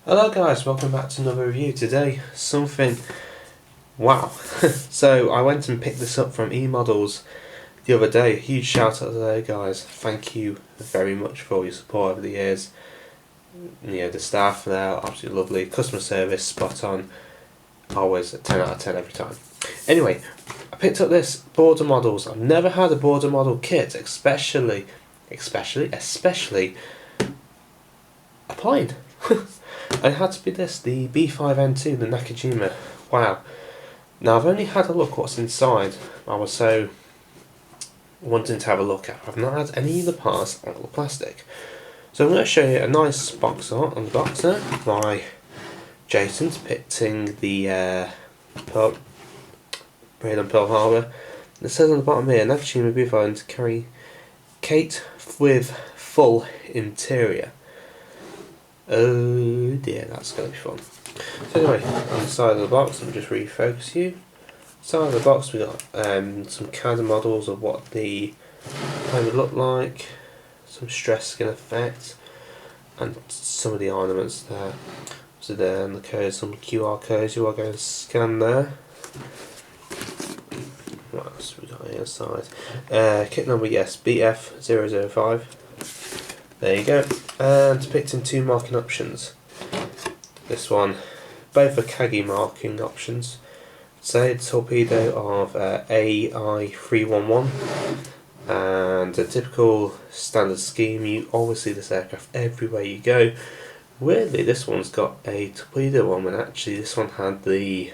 Hello guys, welcome back to another review. Today, wow. So I went and picked this up from eModels the other day. Huge shout out today guys. Thank you very much for all your support over the years. You know, the staff there are absolutely lovely. Customer service, spot on. Always a 10 out of 10 every time. Anyway, I picked up this BorderModel's. I've never had a BorderModel kit, especially a plane. It had to be this, the B5N2, the Nakajima. Wow. Now I've only had a look what's inside. I was so wanting to have a look at. I've not had any of the parts out of the plastic. So I'm going to show you a nice box art on the box there by Jason depicting the Raid on Pearl Harbor. It says on the bottom here, Nakajima B5N2 Kate with full interior. Oh dear, that's going to be fun. So anyway, on the side of the box, let me just refocus you. Side of the box we got some kind of models of what the plane would look like, some stress skin effects, and some of the ornaments there. So there, and the codes, some QR codes you are going to scan there. What else have we got here inside? Kit number, yes, BF005. There you go. And depicting two marking options. This one, both are Kagi marking options. Say a torpedo of AI311, and a typical standard scheme. You always see this aircraft everywhere you go. Weirdly, this one's got a torpedo one, and actually this one had the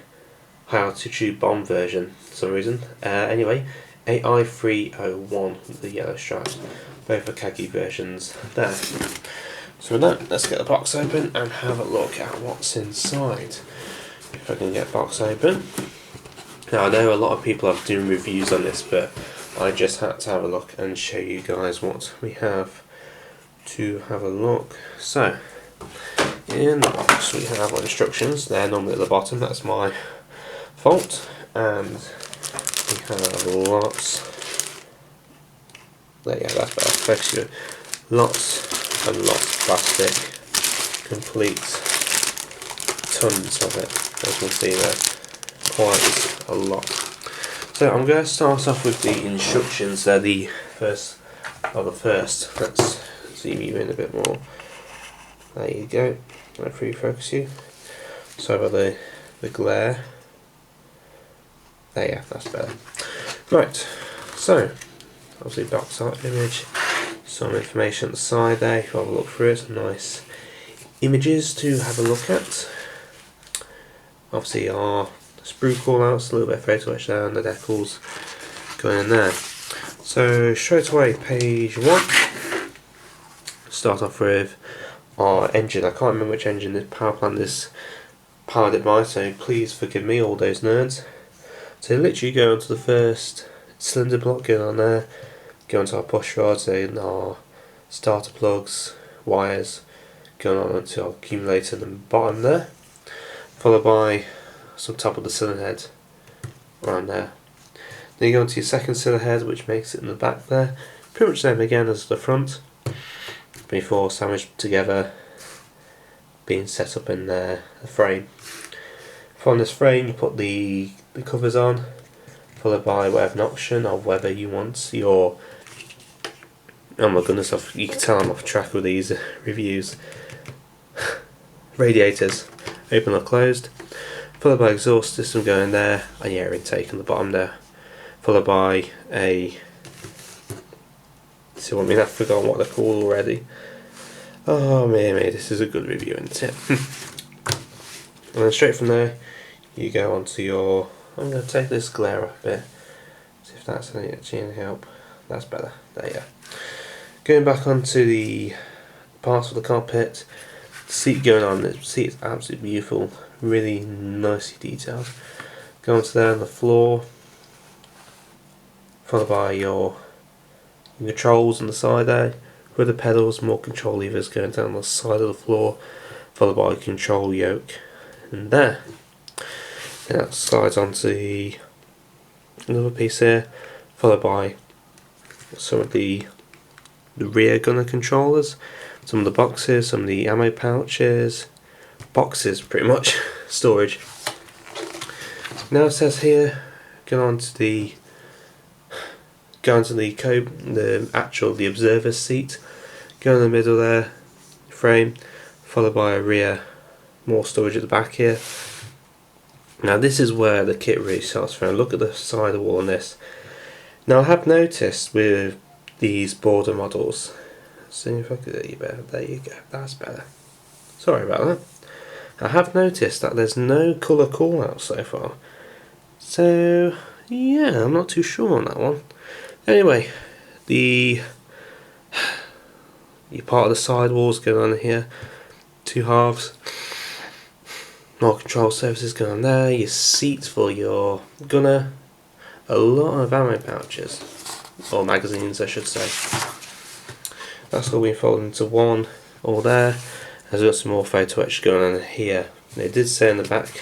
high altitude bomb version for some reason. Anyway, AI301 with the yellow stripes. Both are Kagi versions there. So with that, let's get the box open and have a look at what's inside. If I can get the box open. Now I know a lot of people have done reviews on this, but I just had to have a look and show you guys what we have to have a look. So, in the box we have our instructions. They're normally at the bottom, that's my fault. And we have lots. There you go, that's better. Focus you. Lots and lots of plastic. Complete tons of it. As you can see there. Quite a lot. So I'm going to start off with the instructions. They're the first. Let's zoom you in a bit more. There you go. I'll refocus you. Sorry about the glare. There you go, that's better. Right, so obviously box art image, some information at the side there, if you have a look through it, some nice images to have a look at. Obviously our sprue callouts, a little bit of photo etch there, and the decals going in there. So straight away, page 1, start off with our engine. I can't remember which engine this power plant is powered it by, so please forgive me, all those nerds. So literally go onto the first cylinder block, go on there, go onto our push rods and our starter plugs, wires, going on onto our accumulator at the bottom there, followed by some top of the cylinder head around there. Then you go onto your second cylinder head, which makes it in the back there, pretty much the same again as the front, before sandwiched together, being set up in the frame. From this frame you put the covers on, followed by whatever an option of whether you want your, oh my goodness, you can tell I'm off track with these reviews. Radiators, open or closed, followed by exhaust system going there, and your air intake on the bottom there, followed by a, see what I mean, I've forgotten what they're called already. Oh me, this is a good review, isn't it? And then straight from there you go onto your, I'm going to take this glare up a bit, see if that's any help. That's better, there you go. Going back onto the parts of the cockpit, the seat going on, the seat is absolutely beautiful, really nicely detailed. Go onto there on the floor, followed by your controls on the side there, with the pedals, more control levers going down the side of the floor, followed by a control yoke, and there. Then that slides onto another piece here, followed by some of the rear gunner controllers, some of the boxes, some of the ammo pouches, boxes pretty much, storage. Now it says here, go on to the the observer's seat, go in the middle there, frame, followed by a rear, more storage at the back here. Now this is where the kit really starts from. Look at the side wall on this. Now I have noticed with these border models, see if I could get you better, there you go, that's better. Sorry about that. I have noticed that there's no colour call out so far. So yeah, I'm not too sure on that one. Anyway, your part of the sidewalls going on here, two halves. More control surfaces going on there, your seats for your gunner, a lot of ammo pouches, or magazines I should say. That's all been folded into one, all there. There's got some more photo etch going on here. They did say in the back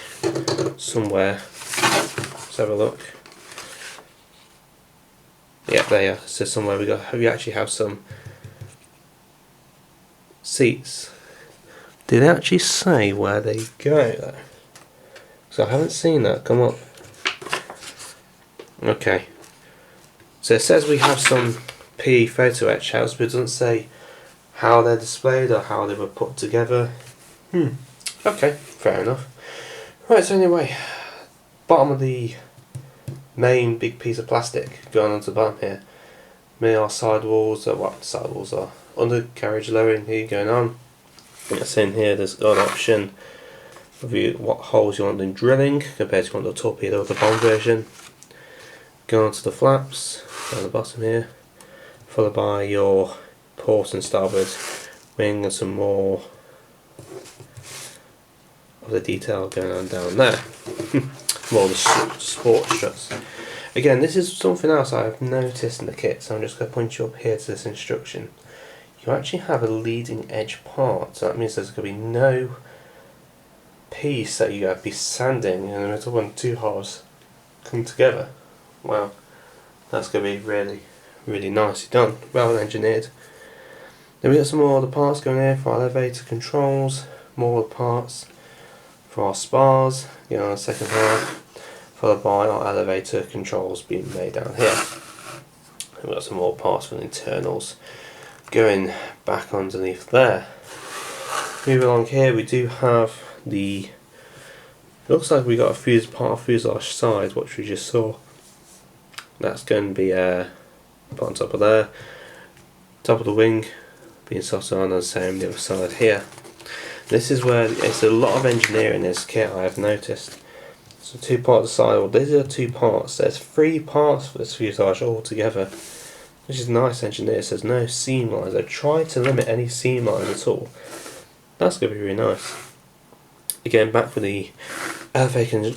somewhere, let's have a look. Yeah, there, so somewhere we actually have some seats. Did they actually say where they go though? So I haven't seen that come up. Okay. So it says we have some PE photo etch house, but it doesn't say how they're displayed or how they were put together. Okay, fair enough. Right, so anyway, bottom of the main big piece of plastic going onto the bottom here. Our sidewalls, sidewalls are undercarriage lowering here going on. It's in here, there's got an option of what holes you want in drilling compared to the torpedo with the bomb version. Go on to the flaps down the bottom here, followed by your port and starboard wing and some more of the detail going on down there. More of the sport struts. Again, this is something else I've noticed in the kit, so I'm just going to point you up here to this instruction. You actually have a leading edge part, so that means there's going to be no piece that you have to be sanding in the middle when two halves come together. Wow, that's going to be really, really nicely done, well engineered. Then we got some more of the parts going here for our elevator controls, more parts for our spars, on the second half, followed by our elevator controls being made down here. We've got some more parts for the internals going back underneath there. Moving along here, we do have looks like we got a part of fuselage side, which we just saw. That's going to be put on top of there. Top of the wing being slotted on the same the other side here. This is where it's a lot of engineering in this kit, I have noticed. So two parts of the side, well these are two parts. There's 3 parts for this fuselage all together, which is nice engineered. There's no seam lines. I tried to limit any seam lines at all. That's going to be really nice. Again, back for the elevator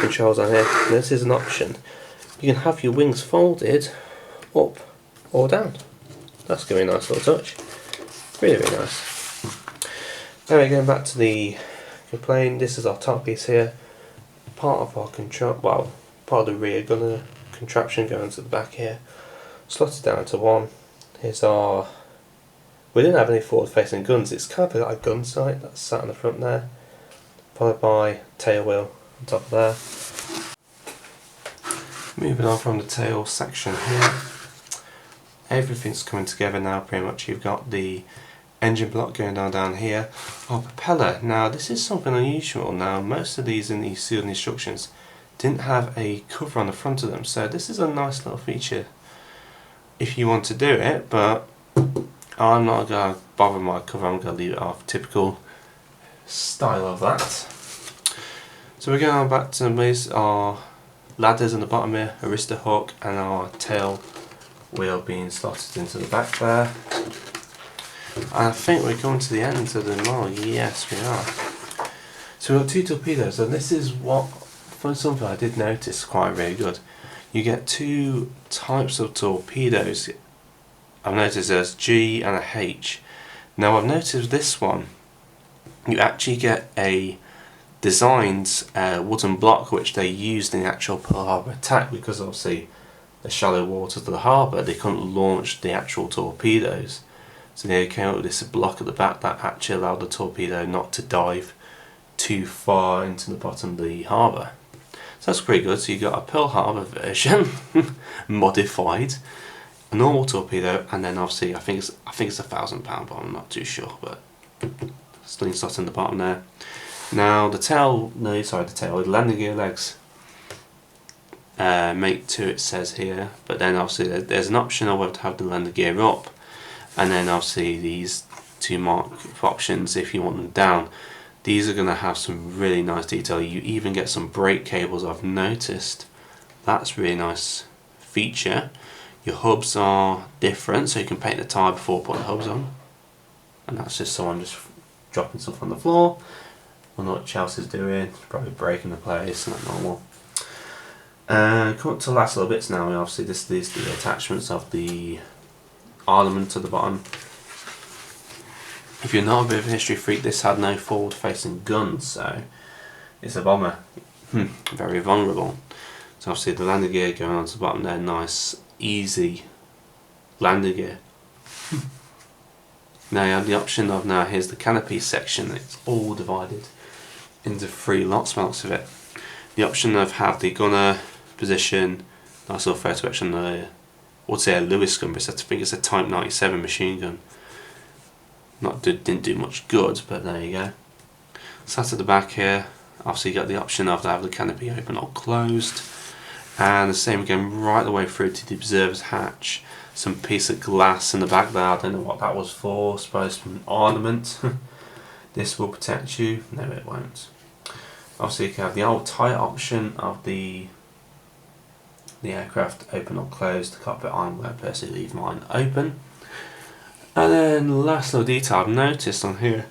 controls on here. This is an option. You can have your wings folded up or down. That's going to be a nice little touch. Really, really nice. Anyway, going back to the plane, this is our top piece here. Part of our part of the rear gunner contraption going to the back here. Slotted down to one. Here's our. We didn't have any forward facing guns, it's kind of like a gun sight that's sat on the front there. Followed by tail wheel on top of there. Moving on from the tail section here. Everything's coming together now pretty much. You've got the engine block going down here. Our propeller, now this is something unusual. Now most of these in these sealed instructions didn't have a cover on the front of them, so this is a nice little feature if you want to do it, but I'm not going to bother my cover, I'm going to leave it off. Typical style of that. So we're going on back to our ladders in the bottom here, Arista hook and our tail wheel being slotted into the back there. I think we're coming to the end of the model. Yes, we are. So we've got 2 torpedoes, and this is something I did notice quite really good. You get 2 types of torpedoes. I've noticed there's G and a H. Now I've noticed this one, you actually get a designed wooden block which they used in the actual Pearl Harbor attack, because obviously the shallow waters of the harbour, they couldn't launch the actual torpedoes. So they came up with this block at the back that actually allowed the torpedo not to dive too far into the bottom of the harbour. So that's pretty good. So you got a Pearl Harbor version, modified, a normal torpedo, and then obviously I think it's a £1,000 bomb. I'm not too sure, but slingshot in the bottom there. Now the tail, no, sorry, the landing gear legs. Mate 2 it says here, but then obviously there's an option of whether to have the landing gear up, and then obviously these two mark options if you want them down. These are going to have some really nice detail. You even get some brake cables, I've noticed. That's a really nice feature. Your hubs are different, so you can paint the tyre before putting the hubs on. And that's just someone just dropping stuff on the floor. I don't know what Chelsea's doing, probably breaking the place, not normal. Come up to the last little bits now. Obviously this is the attachments of the armament to the bottom. If you're not a bit of a history freak, this had no forward facing guns, so it's a bomber. Very vulnerable. So obviously the landing gear going onto the bottom there, nice, easy landing gear. Now you have the option of, now here's the canopy section, it's all divided into 3 lots by the looks of it. The option of have the gunner position, nice little photo action, I would say a Lewis gun, but I think it's a Type 97 machine gun. Didn't do much good, but there you go. So that's at the back here. Obviously you got the option of to have the canopy open or closed, and the same again right the way through to the observer's hatch. Some piece of glass in the back there, I don't know what that was for, supposed to be an ornament. This will protect you. No, it won't. Obviously you can have the old tight option of the aircraft open or closed. The cockpit I'm going to personally leave mine open. And then last little detail I've noticed on here,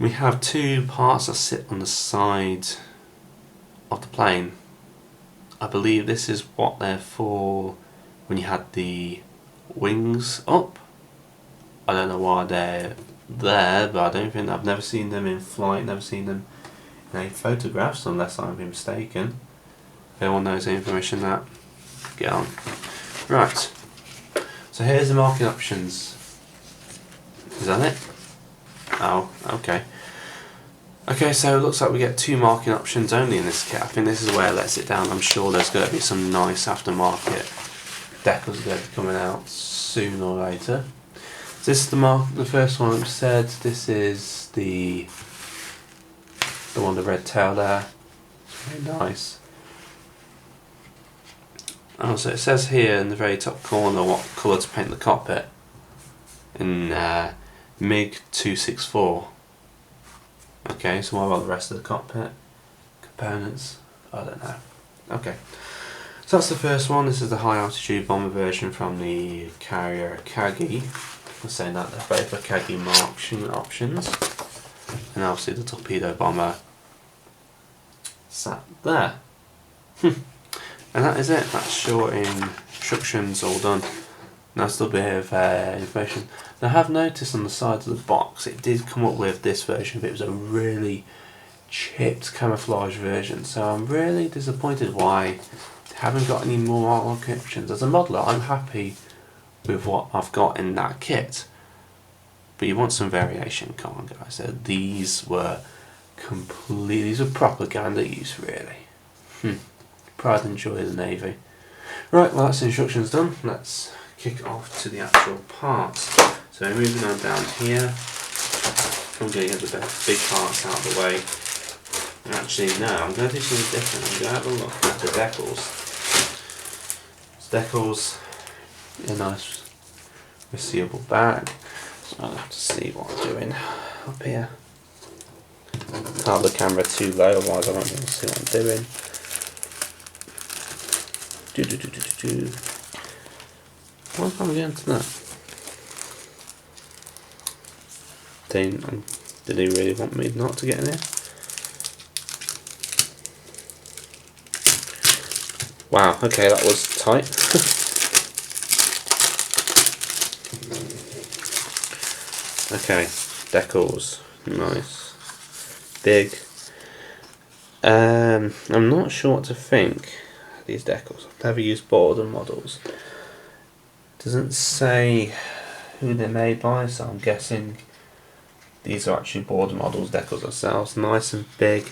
we have 2 parts that sit on the side of the plane. I believe this is what they're for when you had the wings up. I don't know why they're there, but I've never seen them in flight, never seen them in any photographs unless I'm mistaken. If anyone knows any information that, get on. Right. So here's the marking options. Is that it? Oh, okay. Okay, so it looks like we get 2 marking options only in this kit. I think this is where it lets it down. I'm sure there's going to be some nice aftermarket decals going to be coming out sooner or later. So this is the first one I've said. This is the one with the red tail there. It's very nice. Oh, so it says here in the very top corner what colour to paint the cockpit in MiG 264. Okay, so what about the rest of the cockpit components? I don't know. Okay, so that's the first one. This is the high altitude bomber version from the carrier Akagi. I'm saying that they're both Akagi marking options, and obviously the torpedo bomber sat there. And that is it. That's short instructions all done. Nice little bit of information. Now I have noticed on the side of the box it did come up with this version, but it was a really chipped camouflage version, so I'm really disappointed why they haven't got any more artwork options. As a modeler I'm happy with what I've got in that kit, but you want some variation, come on guys. So these were propaganda use really. Pride and joy of the Navy. Right, well that's the instructions done. Let's kick off to the actual parts. So moving on down here, I'm going to get the big parts out of the way. Actually no, I'm going to do something different. I'm going to have a look at the decals. Decals in a nice resealable bag. So I'll have to see what I'm doing up here. Can't have the camera too low, otherwise I won't be able to see what I'm doing. Why can't we get into that? Did he really want me not to get in here? Wow, okay, that was tight. Okay, decals, nice, big. I'm not sure what to think. These decals, I've never used BorderModel's. Doesn't say who they're made by, so I'm guessing these are actually BorderModel's decals themselves, nice and big.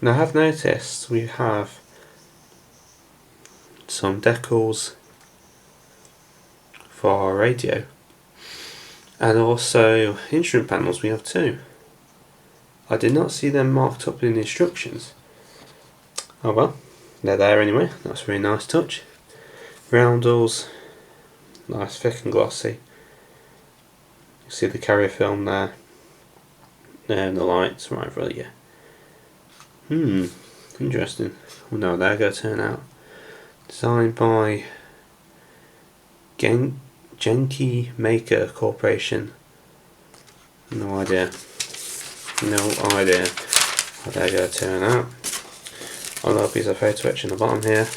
Now I have noticed we have some decals for our radio, and also instrument panels we have too. I did not see them marked up in the instructions. Oh well, they're there anyway. That's a really nice touch. Roundels, nice thick and glossy. You see the carrier film there, and the lights right over you. Interesting. Oh no, they're going to turn out. Designed by Genki Maker Corporation. No idea. No idea how they're going to turn out. A little piece of photo etch in the bottom here.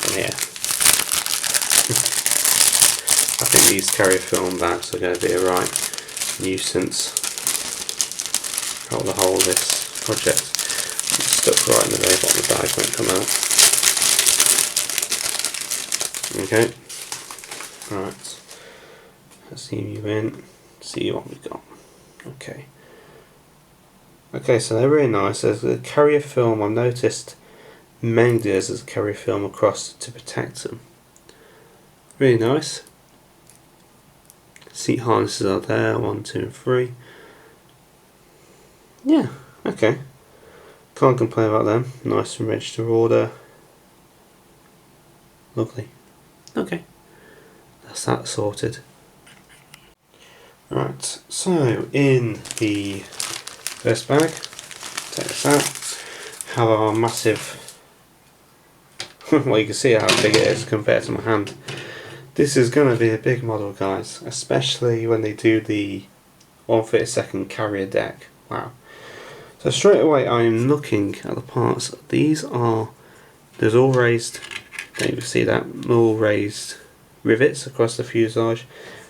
And here. I think these carrier film backs are going to be a right nuisance throughout the whole of this project. It's stuck right in the very bottom of the bag, won't come out. Okay, right, let's zoom you in, see what we've got. Okay, so they're really nice. There's a carrier film. I've noticed many there's a carrier film across to protect them. Really nice. Seat harnesses are there, 1, 2 and 3. Yeah, okay. Can't complain about them. Nice and ready to order. Lovely. Okay. That's that sorted. Right, so in the first bag, take this out, have our massive, well, you can see how big it is compared to my hand. This is going to be a big model, guys, especially when they do the 1/32 carrier deck. Wow. So straight away I am looking at the parts. There's all raised, don't you see that, all raised rivets across the fuselage,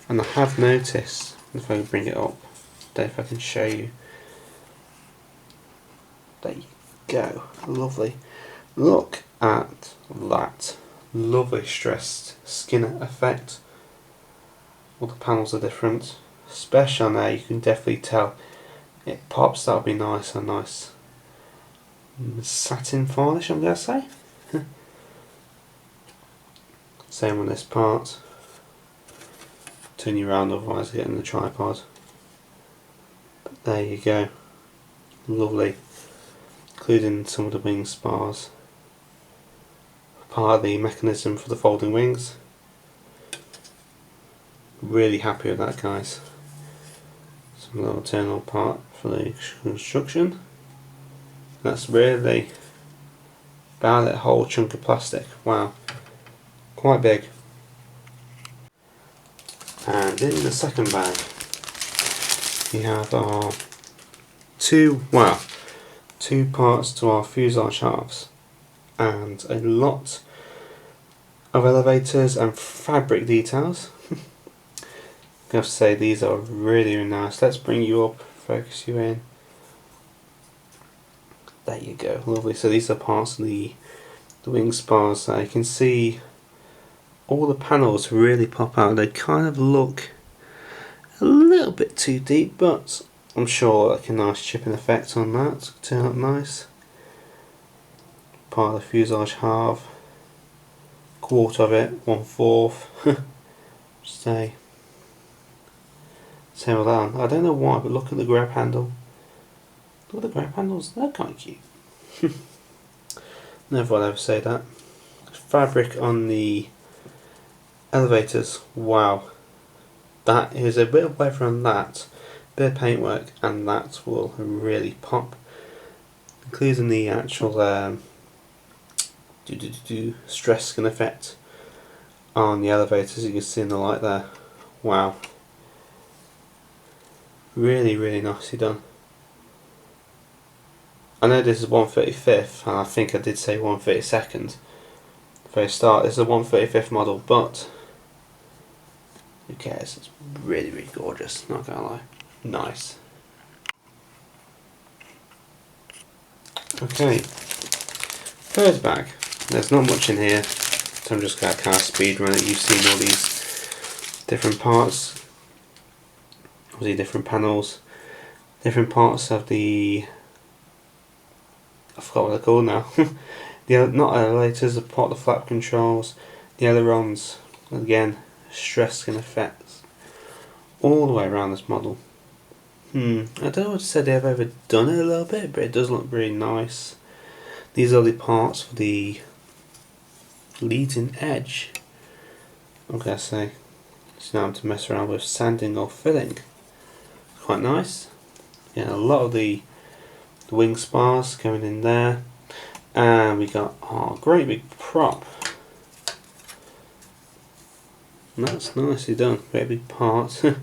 and I have noticed, if I can bring it up, don't know if I can show you, there you go, lovely. Look at that. Lovely stressed skinner effect. All the panels are different, especially on there. You can definitely tell it pops. That'll be nice, a nice satin varnish, I'm gonna say. Same on this part. Turn you around, otherwise I get in the tripod. But there you go, lovely. Including some of the wing spars. Part of the mechanism for the folding wings. Really happy with that, guys. Some little internal part for the construction. That's really about that whole chunk of plastic. Wow, quite big. And in the second bag, we have our two parts to our fuselage halves, and a lot of elevators and fabric details. I have to say these are really, really nice. Let's bring you up, focus you in. There you go, lovely. So these are parts of the wing spars. So you can see all the panels really pop out. They kind of look a little bit too deep, but I'm sure like a nice chipping effect on that will turn out nice. Part of the fuselage half, quarter of it, 1/4. Say, same with that. I don't know why, but look at the grab handle. Look at the grab handles, they're kind of cute. Never will ever say that. Fabric on the elevators, wow. That is a bit of weather on that, bit of paintwork, and that will really pop. Including the actual stress skin effect on the elevators, you can see in the light there. Wow, really, really nicely done. I know this is 1/35, and I think I did say 1/32 at the very start. This is a 1/35 model, but who cares? It's really, really gorgeous, not gonna lie. Nice. Okay, third bag. There's not much in here. So I'm just going to kind of speed run it. You've seen all these different parts, obviously different panels, different parts of the, I forgot what they're called now. The not elevators, the part of the flap controls, the ailerons, again, stress skin effects, all the way around this model. I don't know what to say, they've overdone it a little bit, but it does look really nice. These are the parts for the leading edge. I'm going to say, it's now to mess around with sanding or filling. Quite nice. Yeah, a lot of the wing spars going in there. And we got our great big prop. And that's nicely done. Great big part. Great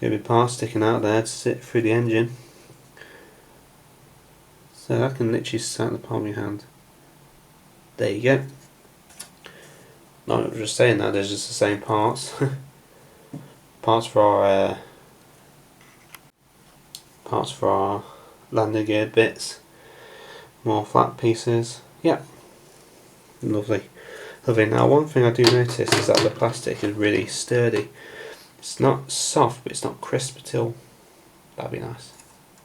big part sticking out there to sit through the engine. So I can literally sit in the palm of your hand. There you go. No, I'm just saying that there's just the same parts. Parts for our landing gear bits. More flat pieces. Yeah. Lovely. Lovely. Now one thing I do notice is that the plastic is really sturdy. It's not soft, but it's not crisp at all. That'd be nice.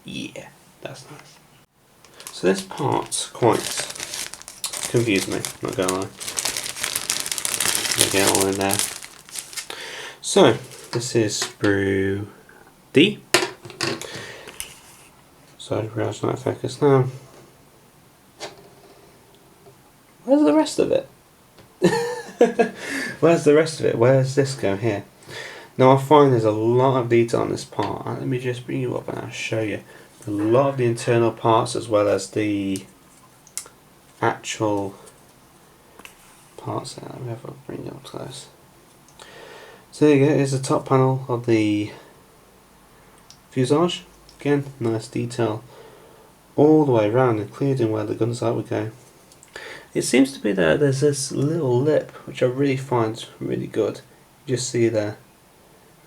Yeah, that's nice. So this part's quite confused me, not gonna lie. I'll get it all in there. So this is sprue D. So realise not focus now. Where's the rest of it? Where's the rest of it? Where's this go here? Now I find there's a lot of detail on this part. Let me just bring you up and I'll show you. A lot of the internal parts as well as the actual parts there. Let me have a bring you up close. So there you go, here's the top panel of the fuselage. Again, nice detail all the way around, including where the gun sight would go. It seems to be that there's this little lip, which I really find really good. You just see there,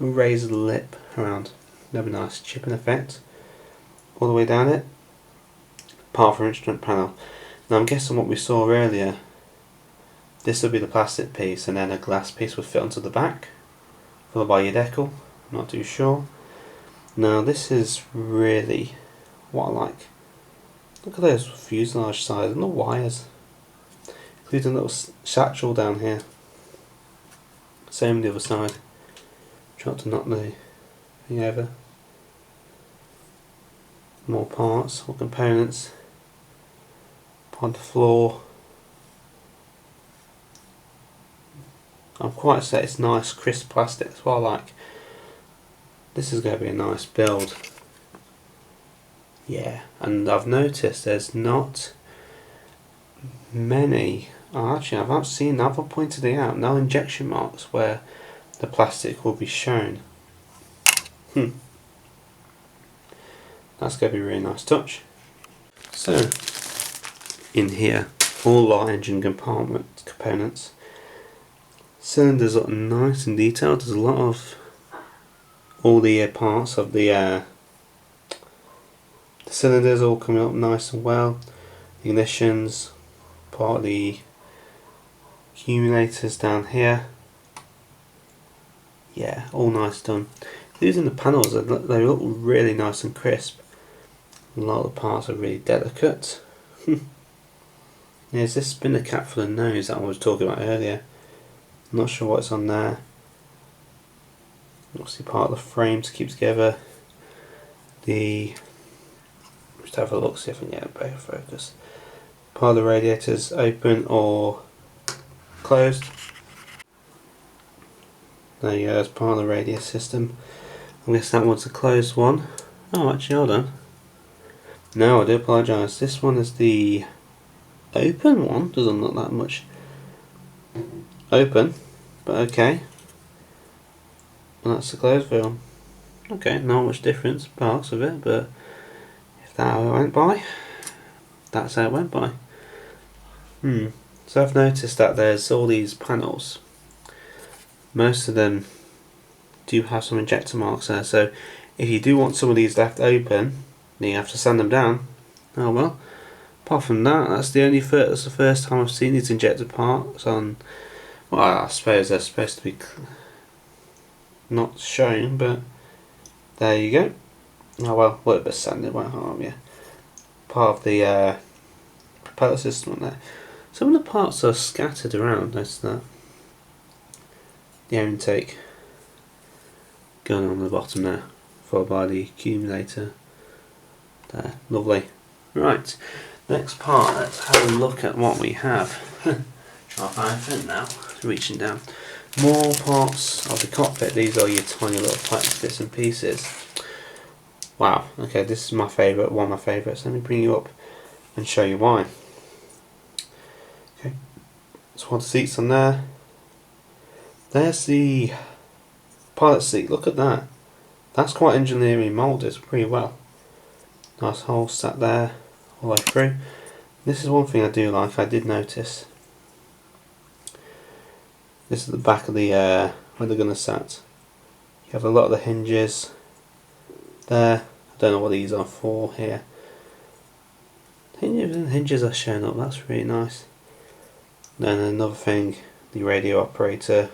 a raised lip around. That'd be nice chipping effect all the way down it. Part for instrument panel. Now I'm guessing what we saw earlier, this would be the plastic piece and then a glass piece would fit onto the back, followed by your decal. I'm not too sure. Now this is really what I like. Look at those fuselage sides and the wires. Including a little satchel down here. Same on the other side. Try to knock the thing over. More parts or components. On the floor. I'm quite set it's nice crisp plastic, that's what I like. This is going to be a nice build. Yeah, and I've noticed there's not many, actually I've seen, I've pointed it out, no injection marks where the plastic will be shown. That's going to be a really nice touch. So, in here, all our engine compartment components. Cylinders look nice and detailed. There's a lot of all the parts of the cylinders all coming up nice and well. Ignitions, part of the accumulators down here. Yeah, all nice done. Using the panels, they look really nice and crisp. A lot of the parts are really delicate. There's this spinner cap for the nose that I was talking about earlier. I'm not sure what's on there. Obviously part of the frame to keep together. Just have a look, see if I can get a better focus. Part of the radiators open or closed. There you go, that's part of the radiator system. I guess that one's a closed one. Oh, actually, hold on. No, I do apologise. This one is the open one. Doesn't look that much open, but okay. And that's the closed film. Okay, not much difference, parts of it, but if that's how it went by, that's how it went by. So I've noticed that there's all these panels. Most of them do have some injector marks there, so if you do want some of these left open, then you have to sand them down. Oh well, Apart from that, that's the first time I've seen these injected parts on. Well, I suppose they're supposed to be not shown, but there you go. Oh well, a little bit of sand, it won't harm you. Part of the propeller system on there. Some of the parts are scattered around, notice that. The air intake going on the bottom there, followed by the accumulator there. Lovely. Right, next part, let's have a look at what we have. Try to find a fin now, reaching down. More parts of the cockpit. These are your tiny little plastic bits and pieces. Wow, okay, this is my favourite, one of my favourites. Let me bring you up and show you why. Okay, so one of the seats on there. There's the pilot seat, look at that. That's quite engineering moulded pretty well. Nice hole sat there all the way through. This is one thing I do like, I did notice. This is the back of the where the gunner sat. You have a lot of the hinges there. I don't know what these are for here. Hinges are showing up, that's really nice. Then another thing, the radio operator.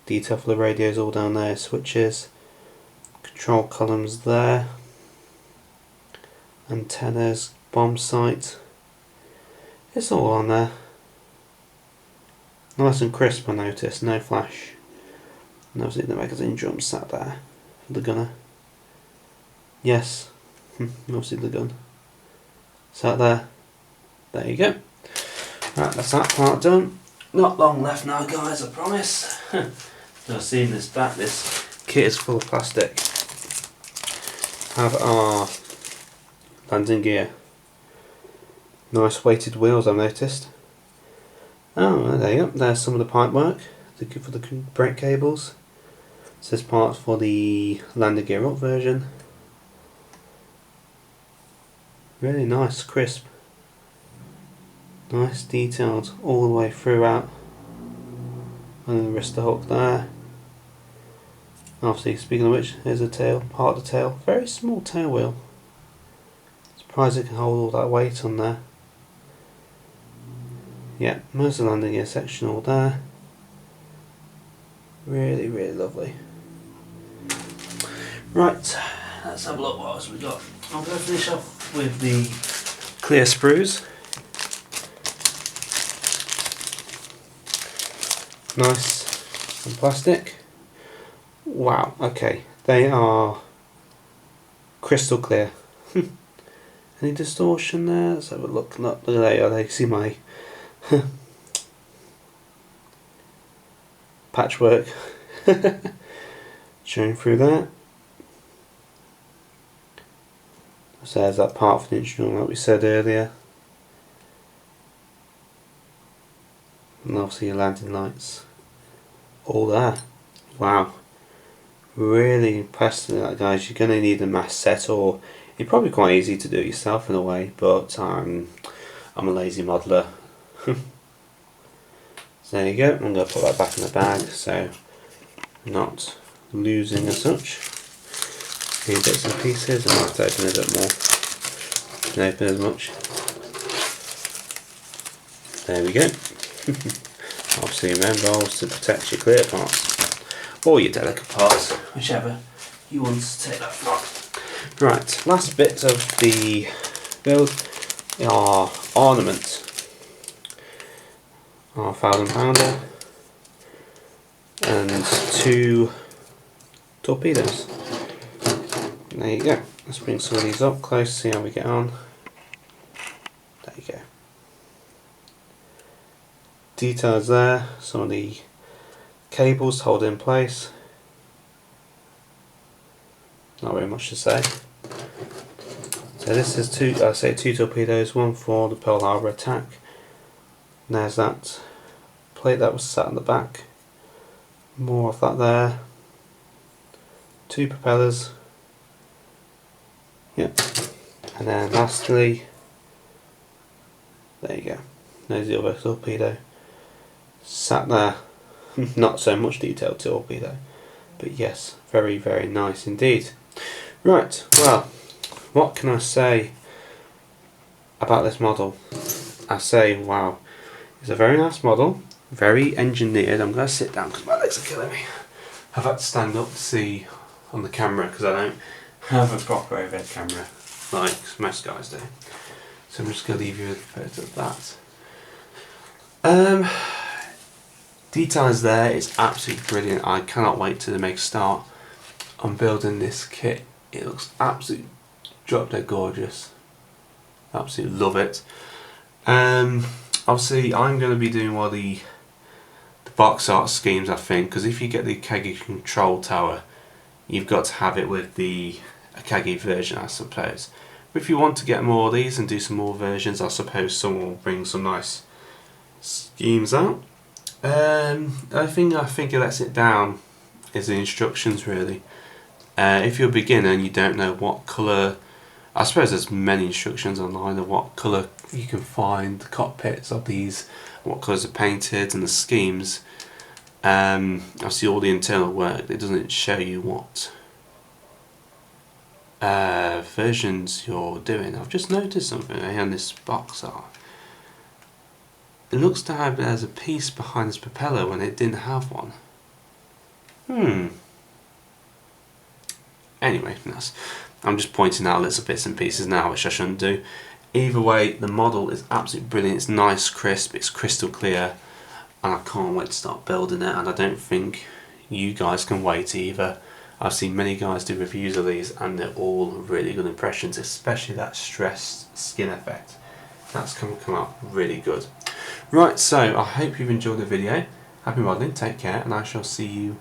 Detail for the radios all down there, switches, control columns there, antennas, bomb sight. It's all on there. Nice and crisp, I noticed, no flash. And obviously the magazine drum sat there for the gunner. Yes, obviously the gun sat there. There you go. Right, that's that part done. Not long left now, guys, I promise. I've seen this back, this kit is full of plastic. Have our landing gear. Nice weighted wheels, I've noticed. Oh, there you go. There's some of the pipe work for the brake cables. This is part for the landing gear up version. Really nice, crisp. Nice detailed all the way throughout. And the rest of the hook there. Obviously, speaking of which, here's the tail, part of the tail. Very small tail wheel. Surprised it can hold all that weight on there. Yeah, most of the landing gear section all there. Really, really lovely. Right, let's have a look what else we got. I'm going to finish off with the clear sprues. Nice and plastic. Wow, okay, they are crystal clear. Any distortion there? Let's have a look. Look at that, you see my patchwork showing through there. So there's that part for the instrument like we said earlier. And obviously your landing lights. All there. Wow. Really impressed with that, guys. You're going to need a mass set, or it's probably quite easy to do it yourself in a way, but I'm a lazy modeler. So there you go. I'm going to put that back in the bag so I'm not losing as such. A few bits and pieces. I might have to open a bit more. Didn't open as much. There we go. Obviously remember always to protect your clear parts. Or your delicate parts, whichever you want to take that from. Right, last bit of the build are ornaments. Our 1000 pounder and 2 torpedoes. There you go. Let's bring some of these up close, see how we get on. There you go. Details there, some of the cables to hold it in place. Not very much to say. So this is two torpedoes, one for the Pearl Harbor attack. And there's that plate that was sat on the back. More of that there. 2 propellers. Yep. And then lastly, there you go. There's the other torpedo. Sat there. Not so much detailed torpedo, but yes, very, very nice indeed. Right, well, what can I say? about this model. I say, wow, it's a very nice model, very engineered. I'm going to sit down because my legs are killing me. I've had to stand up to see on the camera because I don't have a proper overhead camera like most guys do. So I'm just going to leave you with a photo of that. Details there, it's absolutely brilliant. I cannot wait to make a start on building this kit. It looks absolutely drop dead gorgeous. Absolutely love it. Obviously I'm going to be doing one of the box art schemes, I think, because if you get the Akagi control tower, you've got to have it with the Akagi version, I suppose. But if you want to get more of these and do some more versions, I suppose someone will bring some nice schemes out. I think it lets it down is the instructions, really. If you're a beginner and you don't know what colour, I suppose there's many instructions online of what colour you can find the cockpits of these, what colours are painted and the schemes. Obviously all the internal work, it doesn't show you what versions you're doing. I've just noticed something here on this box art. It looks to have it as a piece behind this propeller when it didn't have one. Anyway, I'm just pointing out little bits and pieces now, which I shouldn't do. Either way, the model is absolutely brilliant. It's nice, crisp, it's crystal clear, and I can't wait to start building it, and I don't think you guys can wait either. I've seen many guys do reviews of these and they're all really good impressions, especially that stressed skin effect. That's come out really good. Right, so I hope you've enjoyed the video. Happy modelling, take care, and I shall see you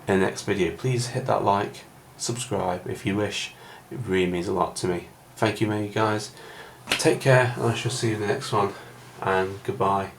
in the next video. Please hit that like, subscribe if you wish. It really means a lot to me. Thank you, many guys. Take care, and I shall see you in the next one, and goodbye.